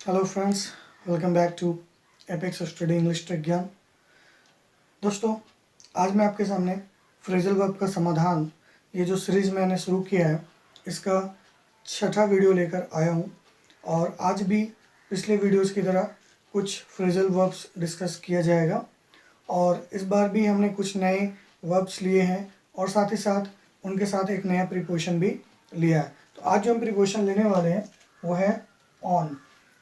Hello friends, welcome back to apex study English tech Gyan. दोस्तों, आज मैं आपके सामने फ्रेजल वर्ब का समाधान, ये जो सीरीज़ मैंने शुरू किया है, इसका छठा वीडियो लेकर आया हूँ। और आज भी पिछले वीडियोस की तरह कुछ फ्रेजल वर्ब्स डिस्कस किया जाएगा और इस बार भी हमने कुछ नए वर्ब्स लिए हैं और साथ ही साथ उनके साथ एक नया प्रीपोजिशन भी लिया है। तो आज जो हम प्रीपोजिशन लेने वाले हैं वो है ऑन।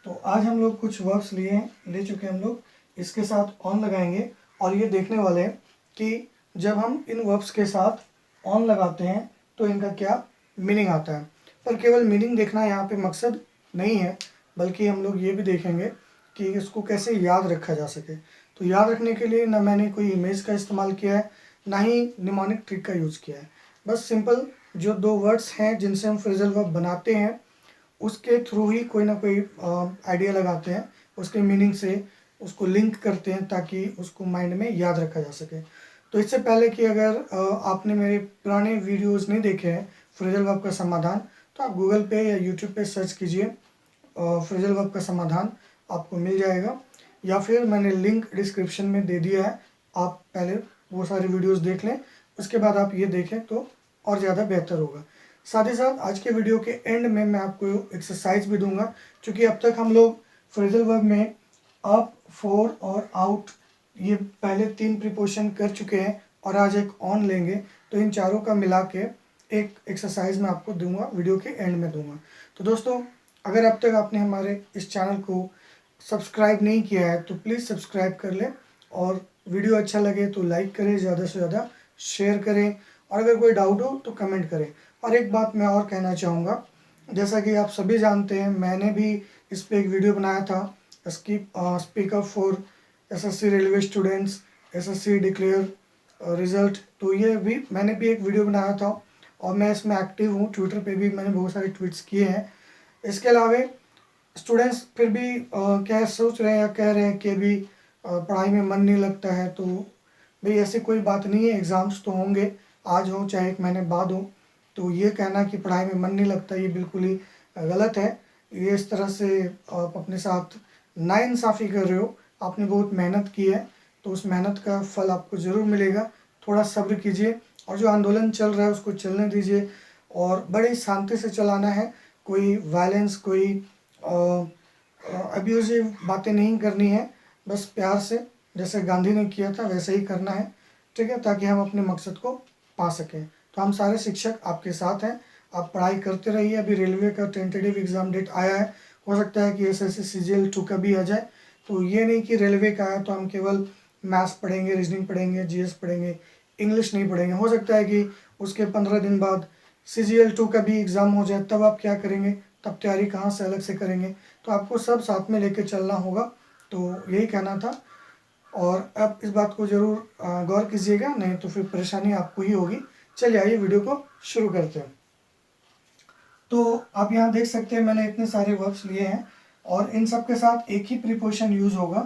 तो आज हम लोग कुछ वर्ब्स ले चुके हैं हम लोग, इसके साथ ऑन लगाएंगे और ये देखने वाले हैं कि जब हम इन वर्ब्स के साथ ऑन लगाते हैं तो इनका क्या मीनिंग आता है। पर केवल मीनिंग देखना यहाँ पे मकसद नहीं है, बल्कि हम लोग ये भी देखेंगे कि इसको कैसे याद रखा जा सके। तो याद रखने के लिए ना मैंने कोई इमेज का इस्तेमाल किया है, ना ही निमोनिक ट्रिक का यूज़ किया है। बस सिंपल जो दो वर्ड्स हैं जिनसे हम फ्रेजल वर्ब बनाते हैं उसके थ्रू ही कोई ना कोई आइडिया लगाते हैं, उसके मीनिंग से उसको लिंक करते हैं ताकि उसको माइंड में याद रखा जा सके। तो इससे पहले कि अगर आपने मेरे पुराने वीडियोस नहीं देखे हैं फ्रेजल वर्ब का समाधान, तो आप गूगल पे या यूट्यूब पे सर्च कीजिए, फ्रेजल वर्ब का समाधान आपको मिल जाएगा, या फिर मैंने लिंक डिस्क्रिप्शन में दे दिया है। आप पहले वो सारे वीडियोस देख लें, उसके बाद आप ये देखें तो और ज़्यादा बेहतर होगा। साथ ही साथ आज के वीडियो के एंड में मैं आपको एक्सरसाइज भी दूंगा, क्योंकि अब तक हम लोग फ्रेजल वर्ब में अप, फॉर और आउट ये पहले 3 प्रीपोजिशन कर चुके हैं और आज एक ऑन लेंगे। तो इन चारों का मिला के एक एक्सरसाइज मैं आपको दूंगा, वीडियो के एंड में दूंगा। तो दोस्तों, अगर अब तक आपने हमारे इस चैनल को सब्सक्राइब नहीं किया है तो प्लीज़ सब्सक्राइब कर लें, और वीडियो अच्छा लगे तो लाइक करें, ज़्यादा से ज़्यादा शेयर करें, और अगर कोई डाउट हो तो कमेंट करें। और एक बात मैं और कहना चाहूँगा, जैसा कि आप सभी जानते हैं, मैंने भी इस पर एक वीडियो बनाया था, speak up for SSC railway students, SSC declare result. तो ये भी मैंने भी एक वीडियो बनाया था और मैं इसमें एक्टिव हूँ। ट्विटर पे भी मैंने बहुत सारे ट्वीट्स किए हैं। इसके अलावा स्टूडेंट्स फिर भी क्या सोच रहे हैं या कह रहे हैं कि अभी पढ़ाई में मन नहीं लगता है, तो भाई ऐसी कोई बात नहीं है। एग्ज़ाम्स तो होंगे, आज हो चाहे एक महीने बाद हो। तो ये कहना कि पढ़ाई में मन नहीं लगता, ये बिल्कुल ही गलत है। ये इस तरह से आप अपने साथ नाइंसाफ़ी कर रहे हो। आपने बहुत मेहनत की है तो उस मेहनत का फल आपको ज़रूर मिलेगा। थोड़ा सब्र कीजिए और जो आंदोलन चल रहा है उसको चलने दीजिए, और बड़ी शांति से चलाना है। कोई वायलेंस, कोई अब्यूजिव बातें नहीं करनी है। बस प्यार से, जैसे गांधी ने किया था वैसे ही करना है, ठीक है, ताकि हम अपने मकसद को पा सकें। तो हम सारे शिक्षक आपके साथ हैं, आप पढ़ाई करते रहिए। अभी रेलवे का टेंटेटिव एग्ज़ाम डेट आया है, हो सकता है कि एसएससी सीजीएल 2 का भी आ जाए। तो ये नहीं कि रेलवे का है तो हम केवल मैथ्स पढ़ेंगे, रीजनिंग पढ़ेंगे, जीएस पढ़ेंगे, इंग्लिश नहीं पढ़ेंगे। हो सकता है कि उसके 15 दिन बाद सीजीएल 2 का भी एग्ज़ाम हो जाए, तब आप क्या करेंगे? तब तैयारी कहाँ से अलग से करेंगे? तो आपको सब साथ में लेके चलना होगा। तो यही कहना था, और अब इस बात को ज़रूर गौर कीजिएगा, नहीं तो फिर परेशानी आपको ही होगी। चलिए आइए वीडियो को शुरू करते हैं। तो आप यहाँ देख सकते हैं मैंने इतने सारे वर्ब्स लिए हैं और इन सब के साथ एक ही प्रीपोजिशन यूज़ होगा,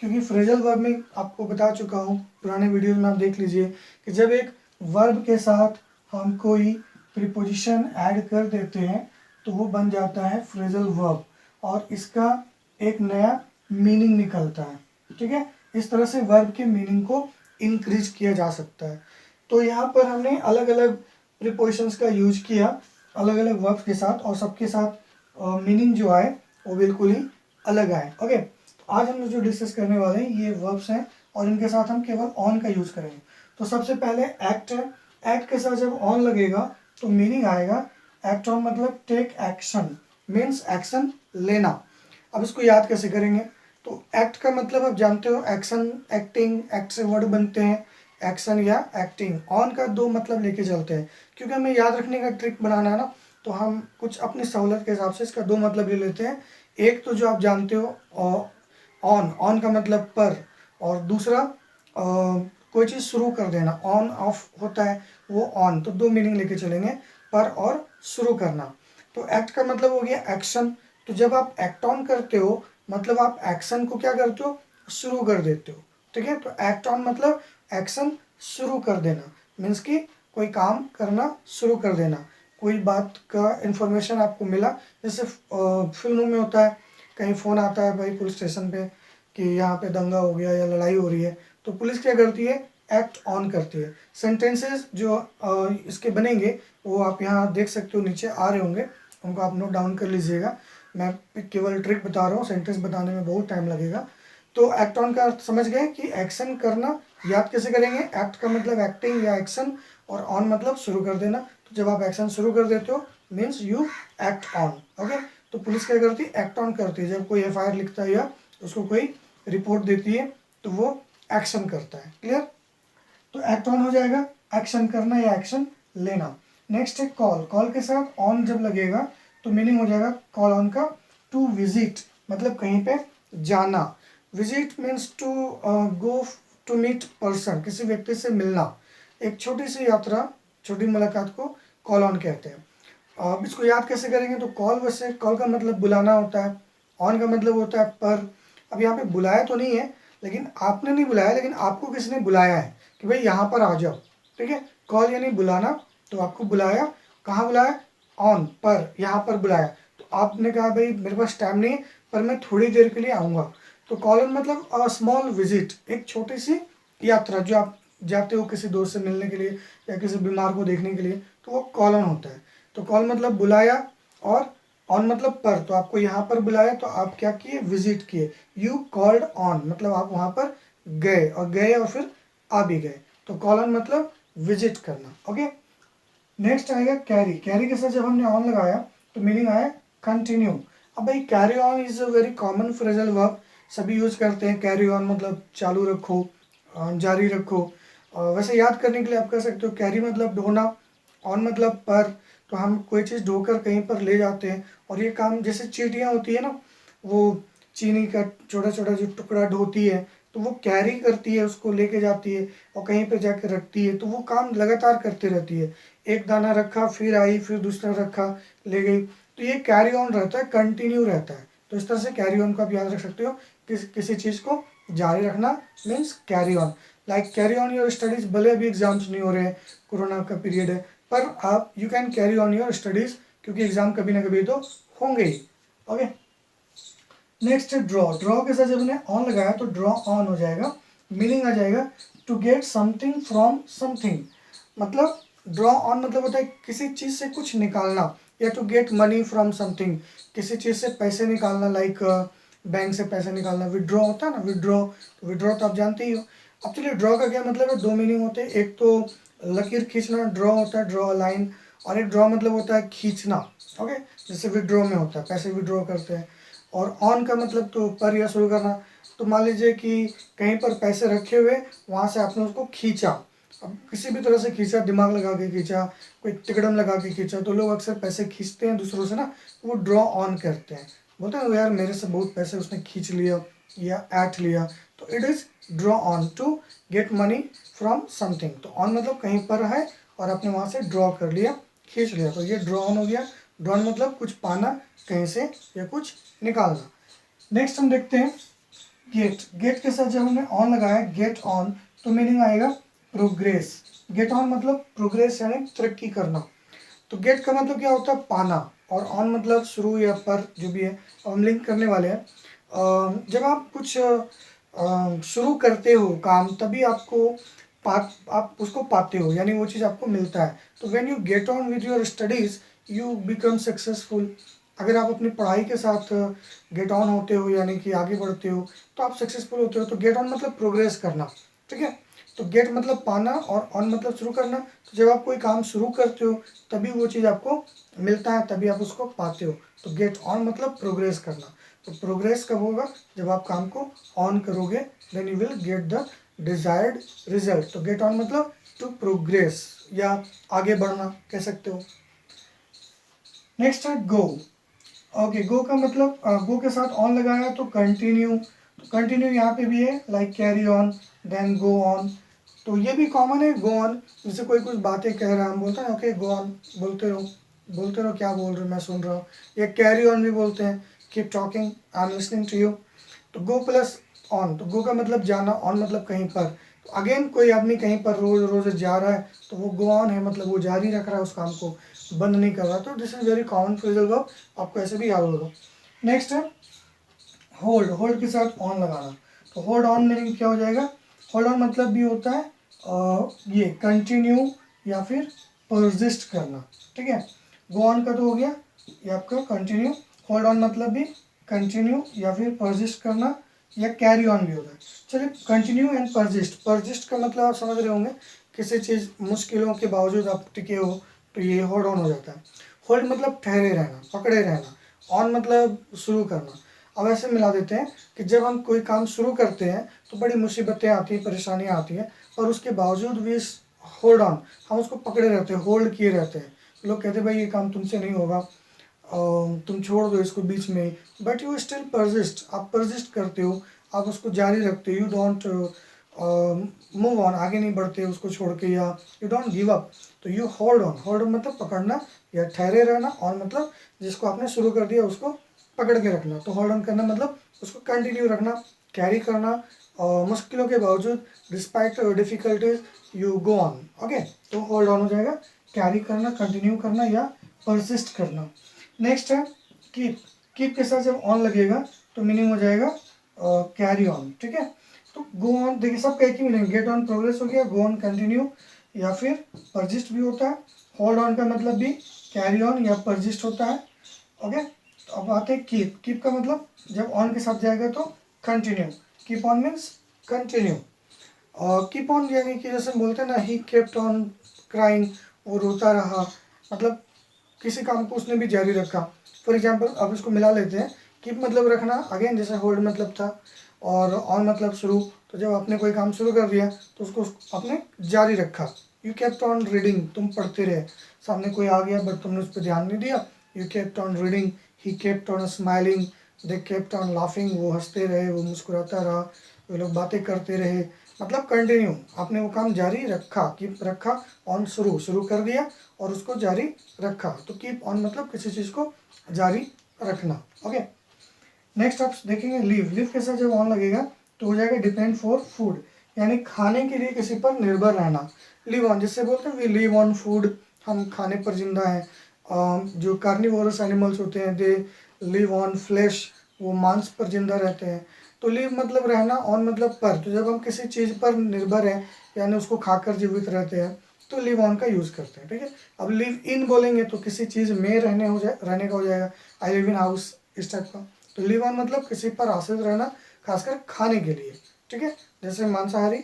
क्योंकि फ्रेजल वर्ब में आपको बता चुका हूँ, पुराने वीडियोस में आप देख लीजिए कि जब एक वर्ब के साथ हम कोई प्रीपोजिशन ऐड कर देते हैं तो वो बन जाता है फ्रेजल वर्ब और इसका एक नया मीनिंग निकलता है। ठीक है, इस तरह से वर्ब के मीनिंग को इंक्रीज किया जा सकता है। तो यहाँ पर हमने अलग अलग प्रीपोजिशंस का यूज किया अलग अलग वर्ब्स के साथ, और सबके साथ मीनिंग जो आए वो बिल्कुल ही अलग आए। ओके, तो आज हम जो डिस्कस करने वाले हैं ये वर्ब्स हैं और इनके साथ हम केवल ऑन का यूज़ करेंगे। तो सबसे पहले एक्ट है। एक्ट के साथ जब ऑन लगेगा तो मीनिंग आएगा एक्ट ऑन, मतलब टेक एक्शन, मीन्स एक्शन लेना। अब इसको याद कैसे करेंगे? तो एक्ट का मतलब आप जानते हो, एक्शन, एक्टिंग, एक्ट से वर्ड बनते हैं, एक्शन या एक्टिंग। ऑन का दो मतलब लेके चलते हैं, क्योंकि हमें याद रखने का ट्रिक बनाना है ना, तो हम कुछ अपनी सहूलत के हिसाब से इसका दो मतलब ले लेते हैं। एक तो जो आप जानते हो ऑन, ऑन का मतलब पर, और दूसरा कोई चीज़ शुरू कर देना, ऑन ऑफ होता है वो ऑन। तो दो मीनिंग लेके चलेंगे, पर और शुरू करना। तो एक्ट का मतलब हो गया एक्शन। तो जब आप एक्ट ऑन करते हो मतलब आप एक्शन को क्या करते हो? शुरू कर देते हो। ठीक है, तो एक्ट ऑन मतलब एक्शन शुरू कर देना, मीन्स कि कोई काम करना शुरू कर देना। कोई बात का इन्फॉर्मेशन आपको मिला, जैसे फिल्मों में होता है, कहीं फ़ोन आता है भाई पुलिस स्टेशन पे कि यहाँ पे दंगा हो गया या लड़ाई हो रही है, तो पुलिस क्या करती है, एक्ट ऑन करती है। सेंटेंसेस जो इसके बनेंगे वो आप यहाँ देख सकते हो, नीचे आ रहे होंगे, उनको आप नोट डाउन कर लीजिएगा। मैं केवल ट्रिक बता रहा हूँ, सेंटेंस बताने में बहुत टाइम लगेगा। तो एक्ट ऑन का अर्थ समझ गए कि एक्शन करना। याद कैसे करेंगे, एक्ट का मतलब एक्टिंग या एक्शन, और ऑन मतलब शुरू कर देना। तो जब आप एक्शन शुरू कर देते हो means you act on. Okay, तो पुलिस क्या करती है, एक्ट ऑन करती है। जब कोई एफआईआर लिखता है या उसको कोई रिपोर्ट देती है तो वो एक्शन करता है। क्लियर, तो एक्ट ऑन हो जाएगा एक्शन करना या एक्शन लेना। नेक्स्ट है कॉल। कॉल के साथ ऑन जब लगेगा तो मीनिंग हो जाएगा कॉल ऑन का टू विजिट, मतलब कहीं पे जाना। Visit means to go to meet person, किसी व्यक्ति से मिलना। एक छोटी सी यात्रा, छोटी मुलाकात को कॉल ऑन कहते हैं। अब इसको याद कैसे करेंगे, तो कॉल, वैसे कॉल का मतलब बुलाना होता है, ऑन का मतलब होता है पर। अब यहाँ पे बुलाया तो नहीं है, लेकिन आपने नहीं बुलाया, लेकिन आपको किसी ने बुलाया है कि भाई यहाँ पर आ जाओ। ठीक है, कॉल यानी बुलाना, तो आपको बुलाया, कहाँ बुलाया, ऑन पर, यहाँ पर बुलाया। तो आपने कहा भाई मेरे पास टाइम नहीं है पर मैं थोड़ी देर के लिए आऊँगा। तो कॉल ऑन मतलब अ स्मॉल विजिट, एक छोटी सी यात्रा जो आप जाते हो किसी दोस्त से मिलने के लिए या किसी बीमार को देखने के लिए, तो वो कॉल ऑन होता है। तो कॉल मतलब बुलाया, और ऑन मतलब पर। तो आपको यहाँ पर बुलाया तो आप क्या किए, विजिट किए। यू कॉल्ड ऑन मतलब आप वहाँ पर गए, और फिर आ भी गए। तो कॉल ऑन मतलब विजिट करना। ओके, नेक्स्ट आएगा कैरी। कैरी के साथ जब हमने ऑन लगाया तो मीनिंग आया कंटिन्यू। अब भाई carry on is a very common phrasal verb, सभी यूज करते हैं। कैरी ऑन मतलब चालू रखो, जारी रखो। वैसे याद करने के लिए आप कह सकते हो कैरी मतलब ढोना, ऑन मतलब पर। तो हम कोई चीज़ ढोकर कहीं पर ले जाते हैं, और ये काम जैसे चींटियाँ होती है ना, वो चीनी का छोटा छोटा जो टुकड़ा ढोती है, तो वो कैरी करती है, उसको लेके जाती है और कहीं पे जाकर रखती है। तो वो काम लगातार करती रहती है, एक दाना रखा फिर आई, फिर दूसरा रखा ले गई। तो ये कैरी ऑन रहता है, कंटिन्यू रहता है। तो इस तरह से कैरी ऑन को आप याद रख सकते हो, किसी चीज़ को जारी रखना means carry on. Like carry on your studies, भले अभी एग्जाम्स नहीं हो रहे हैं, कोरोना का पीरियड है, पर आप you can carry on your studies, क्योंकि एग्जाम कभी ना कभी तो होंगे ही। ओके, नेक्स्ट है ड्रॉ। ड्रॉ के साथ जब हमने ऑन लगाया तो ड्रॉ ऑन हो जाएगा, मीनिंग आ जाएगा to get something from something. मतलब ड्रॉ ऑन मतलब होता है किसी चीज़ से कुछ निकालना, या to get money from something, किसी चीज़ से पैसे निकालना। लाइक बैंक से पैसे निकालना, विड्रॉ होता है ना, विड्रॉ। विड्रॉ तो आप जानते ही हो। अब चलिए ड्रॉ का क्या मतलब है, दो मीनिंग होते हैं। एक तो लकीर खींचना ड्रॉ होता है, ड्रॉ लाइन, और एक ड्रॉ मतलब होता है खींचना। ओके, जैसे विड्रॉ में होता है पैसे विड्रॉ करते हैं। और ऑन का मतलब तो पर या शुरू करना। तो मान लीजिए कि कहीं पर पैसे रखे हुए, वहाँ से आपने उसको खींचा। अब किसी भी तरह से खींचा, दिमाग लगा के खींचा, कोई तिकड़म लगा के खींचा। तो लोग अक्सर पैसे खींचते हैं दूसरों से ना, वो ड्रॉ ऑन करते हैं, बोलते हैं यार मेरे से बहुत पैसे उसने खींच लिया या ऐठ लिया। तो it is draw on, to get money from something. तो ऑन मतलब कहीं पर है और आपने वहाँ से ड्रॉ कर लिया, खींच लिया, तो ये ड्रॉ ऑन हो गया। ड्रॉ ऑन मतलब कुछ पाना कहीं से या कुछ निकालना। नेक्स्ट हम देखते हैं गेट। गेट के साथ जब हमने ऑन लगाया गेट ऑन, तो मीनिंग आएगा प्रोग्रेस। गेट ऑन मतलब प्रोग्रेस यानी तरक्की करना। तो गेट का मतलब क्या होता है, पाना, और ऑन मतलब शुरू या पर, जो भी है। अब हम लिंक करने वाले हैं। जब आप कुछ शुरू करते हो काम, तभी आपको आप उसको पाते हो, यानी वो चीज़ आपको मिलता है। तो when you get on with your studies you become successful. अगर आप अपनी पढ़ाई के साथ गेट ऑन होते हो, यानी कि आगे बढ़ते हो, तो आप सक्सेसफुल होते हो। तो गेट ऑन मतलब प्रोग्रेस करना। ठीक है, तो गेट मतलब पाना और ऑन मतलब शुरू करना। तो जब आप कोई काम शुरू करते हो तभी वो चीज़ आपको मिलता है, तभी आप उसको पाते हो। तो गेट ऑन मतलब प्रोग्रेस करना। तो प्रोग्रेस कब होगा, जब आप काम को ऑन करोगे, then you will get the desired result. तो गेट ऑन मतलब टू प्रोग्रेस या आगे बढ़ना कह सकते हो। नेक्स्ट है गो। ओके, गो का मतलब गो के साथ ऑन लगाया तो कंटिन्यू। तो कंटिन्यू यहाँ पे भी है, like carry on, then go on. तो ये भी कॉमन है, गो ऑन। जैसे कोई कुछ बातें कह रहा है, हम बोलते हैं ओके गो ऑन, बोलते रहो क्या बोल रहे हो, मैं सुन रहा हूँ। या कैरी ऑन भी बोलते हैं, keep talking, I am listening to you. तो गो प्लस ऑन, तो गो का मतलब जाना, ऑन मतलब कहीं पर। तो अगेन कोई आदमी कहीं पर रोज रोज जा रहा है तो वो गो ऑन है, मतलब वो जारी रख रहा है उस काम को, बंद नहीं कर रहा। तो this is very common phrasal verb, आपको ऐसे भी याद होगा। नेक्स्ट है होल्ड, होल्ड के साथ ऑन लगाना। तो होल्ड ऑन मीनिंग क्या हो जाएगा? होल्ड ऑन मतलब भी होता है ये कंटिन्यू या फिर परसिस्ट करना, ठीक है। गो ऑन का तो हो गया, ये आपका कंटिन्यू। होल्ड ऑन मतलब भी कंटिन्यू या फिर परसिस्ट करना, या कैरी ऑन भी होता है। चलिए, कंटिन्यू एंड परसिस्ट। परसिस्ट का मतलब आप समझ रहे होंगे, किसी चीज़ मुश्किलों के बावजूद आप टिके हो तो ये होल्ड ऑन हो जाता है। होल्ड मतलब ठहरे रहना, पकड़े रहना। ऑन मतलब शुरू करना। अब ऐसे मिला देते हैं कि जब हम कोई काम शुरू करते हैं तो बड़ी मुसीबतें आती हैं, परेशानियां आती हैं, और उसके बावजूद भी होल्ड ऑन, हम उसको पकड़े रहते हैं, होल्ड किए रहते हैं। लोग कहते हैं भाई ये काम तुमसे नहीं होगा, तुम छोड़ दो इसको बीच में, बट यू स्टिल परसिस्ट, आप परसिस्ट करते हो, आप उसको जारी रखते हो। यू डोंट मूव ऑन, आगे नहीं बढ़ते उसको छोड़ के, या यू डोंट गिव अप। तो यू होल्ड ऑन, होल्ड मतलब पकड़ना या ठहरे रहना, और मतलब जिसको आपने शुरू कर दिया उसको पकड़ के रखना। तो होल्ड ऑन करना मतलब उसको कंटिन्यू रखना, कैरी करना, और मुश्किलों के बावजूद, despite difficulties you go on. Okay, तो होल्ड ऑन हो जाएगा कैरी करना, कंटिन्यू करना या परसिस्ट करना। नेक्स्ट है कीप। कीप के साथ जब ऑन लगेगा तो मीनिंग हो जाएगा कैरी ऑन, ठीक है। तो गो ऑन, देखिए सबका एक ही मीनिंग, गेट ऑन प्रोग्रेस हो गया, गो ऑन कंटिन्यू या फिर परसिस्ट भी होता है। होल्ड ऑन का मतलब भी कैरी ऑन या परसिस्ट होता है। ओके, तो अब आते हैं कीप। कीप का मतलब जब ऑन के साथ जाएगा तो continue. Keep on means continue. और कीप ऑन यानी कि जैसे बोलते हैं ना, ही केप्ट ऑन क्राइंग, वो रोता रहा, मतलब किसी काम को उसने भी जारी रखा। फॉर एग्जाम्पल अब इसको मिला लेते हैं। कीप मतलब रखना, अगेन जैसे होल्ड मतलब था, और ऑन मतलब शुरू। तो जब आपने कोई काम शुरू कर दिया तो उसको आपने जारी रखा। यू केप्ट ऑन रीडिंग, तुम पढ़ते रहे। सामने कोई आ गया बट तुमने उस पर ध्यान नहीं दिया, you kept on reading. He kept on smiling, they kept on laughing, वो हंसते रहे, वो मुस्कुराता रहा, वो लोग बातें करते रहे, मतलब कंटिन्यू, आपने वो काम जारी रखा। कीप रखा, ऑन शुरू, शुरू कर दिया और उसको जारी रखा। तो कीप ऑन मतलब किसी चीज़ को जारी रखना। ओके, नेक्स्ट आप देखेंगे लीव। लीव के साथ जब ऑन लगेगा तो हो जाएगा डिपेंड फॉर फूड, यानी खाने के लिए किसी पर निर्भर रहना। लिव ऑन जिससे बोलते हैं वी लिव ऑन फूड, हम खाने पर जिंदा हैं। जो कार्निवोरस एनिमल्स होते हैं दे लिव ऑन फ्लैश, वो मांस पर जिंदा रहते हैं। तो लिव मतलब रहना, ऑन मतलब पर। तो जब हम किसी चीज़ पर निर्भर हैं यानी उसको खाकर जीवित रहते हैं तो लिव ऑन का यूज़ करते हैं, ठीक है। अब लिव इन बोलेंगे तो किसी चीज़ में रहने का हो जाएगा, आई लिव इन हाउस, इस टाइप का। तो लिव ऑन मतलब किसी पर आश्रित रहना, खासकर खाने के लिए, ठीक है। जैसे मांसाहारी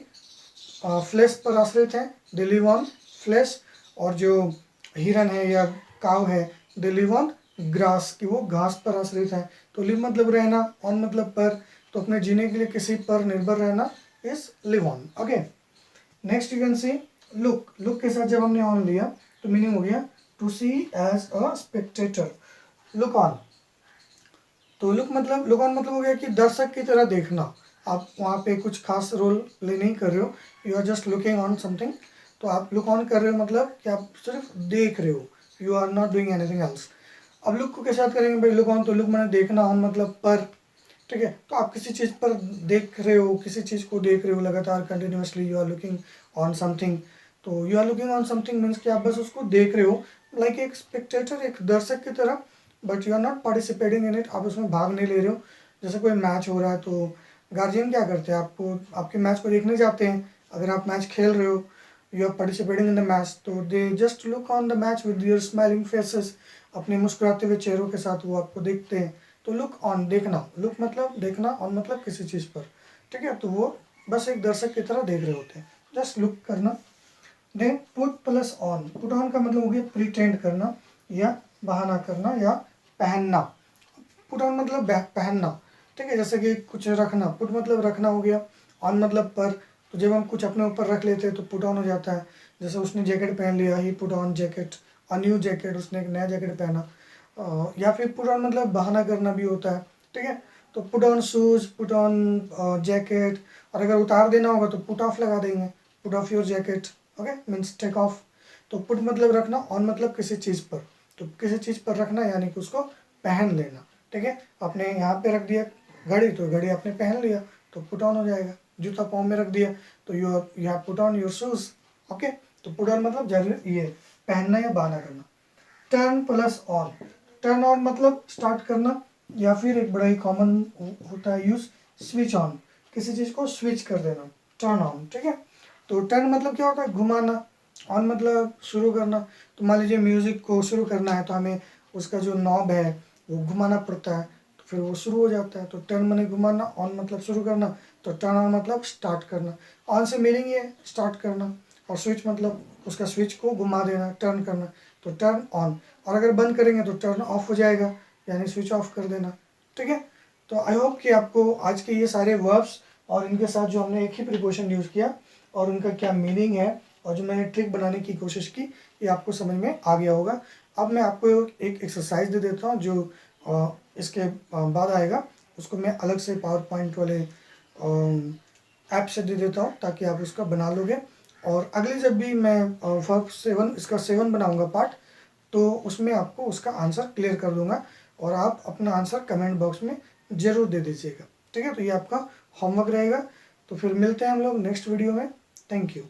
फ्लेश पर आश्रित है, दे लिव ऑन फ्लेश। और जो हिरन है या काव है, दे लिव ऑन ग्रास, कि वो घास पर आश्रित है। तो लिव मतलब रहना, ऑन मतलब पर। तो अपने जीने के लिए किसी पर निर्भर रहना is live on. Okay, next you can see look. Look के साथ जब हमने ऑन लिया तो मीनिंग हो गया to see as a spectator, look on. तो लुक ऑन मतलब हो गया कि दर्शक की तरह देखना। आप वहाँ पे कुछ खास रोल प्ले नहीं कर रहे हो, you are just looking on something. तो आप लुक ऑन कर रहे हो मतलब कि आप सिर्फ देख रहे हो, you are not doing anything else. अब लुक को कैसे याद करेंगे भाई? लुक ऑन, तो लुक मैंने देखना, ऑन मतलब पर, ठीक है। तो आप किसी चीज़ पर देख रहे हो, किसी चीज़ को देख रहे हो लगातार, continuously you are looking on something. तो you are looking on something means कि आप बस उसको देख रहे हो, लाइक एक स्पेक्टेटर, एक दर्शक की तरह, but you are not participating in it, आप उसमें भाग नहीं ले रहे हो। जैसे कोई मैच हो रहा है तो गार्जियन क्या करते हैं, आपको आपके मैच को देखने जाते हैं। अगर आप मैच खेल रहे हो, you are participating in the match, तो they just look on the match with your smiling faces, अपने मुस्कुराते हुए चेहरों के साथ वो आपको देखते हैं। तो लुक ऑन देखना, लुक मतलब देखना, ऑन मतलब किसी चीज़ पर, ठीक है। तो वो बस एक दर्शक की तरह देख रहे होते हैं, जस्ट लुक करना। Then put plus on. Put on का मतलब हो गया प्रिटेंड करना या बहाना करना या पहनना। पुट ऑन मतलब पहनना, ठीक है। जैसे कि कुछ रखना, पुट मतलब रखना हो गया, ऑन मतलब पर। तो जब हम कुछ अपने ऊपर रख लेते हैं तो पुट ऑन हो जाता है। जैसे उसने जैकेट पहन लिया, he put on jacket, a new jacket, उसने एक नया जैकेट पहना। या फिर पुट ऑन मतलब बहाना करना भी होता है, ठीक है। तो put on shoes, put on jacket, और अगर उतार देना होगा तो पुट ऑफ लगा देंगे, put off your jacket. Okay, means take off. तो पुट मतलब रखना, ऑन मतलब किसी चीज़ पर। तो किसी चीज़ पर रखना यानी कि उसको पहन लेना, ठीक है। आपने यहाँ पे रख दिया घड़ी, तो घड़ी आपने पहन लिया तो पुट ऑन हो जाएगा। जूता पाँव में रख दिया तो you have put on your shoes. Okay, तो पुट ऑन मतलब जरूरी ये पहनना या बहाना करना। Turn plus on. Turn on मतलब स्टार्ट करना, या फिर एक बड़ा ही कॉमन होता है यूज स्विच ऑन, किसी चीज़ को स्विच कर देना, टर्न ऑन, ठीक है। तो टर्न मतलब क्या होता है, घुमाना, ऑन मतलब शुरू करना। तो मान लीजिए म्यूज़िक को शुरू करना है तो हमें उसका जो नॉब है वो घुमाना पड़ता है, तो फिर वो शुरू हो जाता है। तो टर्न माने घुमाना, ऑन मतलब शुरू करना, तो टर्न ऑन मतलब स्टार्ट करना। ऑन से मीनिंग ये स्टार्ट करना, और स्विच मतलब उसका स्विच को घुमा देना, टर्न करना, तो टर्न ऑन। और अगर बंद करेंगे तो टर्न ऑफ हो जाएगा, यानी स्विच ऑफ कर देना, ठीक है। तो आई होप कि आपको आज के ये सारे वर्ब्स और इनके साथ जो हमने एक ही प्रिपोजिशन यूज़ किया और उनका क्या मीनिंग है और जो मैंने ट्रिक बनाने की कोशिश की, ये आपको समझ में आ गया होगा। अब मैं आपको एक एक्सरसाइज दे देता हूँ जो इसके बाद आएगा, उसको मैं अलग से पावर पॉइंट वाले ऐप से दे देता हूँ ताकि आप उसका बना लोगे। और अगले जब भी मैं वर्ब 7 इसका 7 बनाऊँगा पार्ट, तो उसमें आपको उसका आंसर क्लियर कर दूंगा और आप अपना आंसर कमेंट बॉक्स में ज़रूर दे दीजिएगा, ठीक है। तो ये आपका होमवर्क रहेगा। तो फिर मिलते हैं हम लोग नेक्स्ट वीडियो में। Thank you.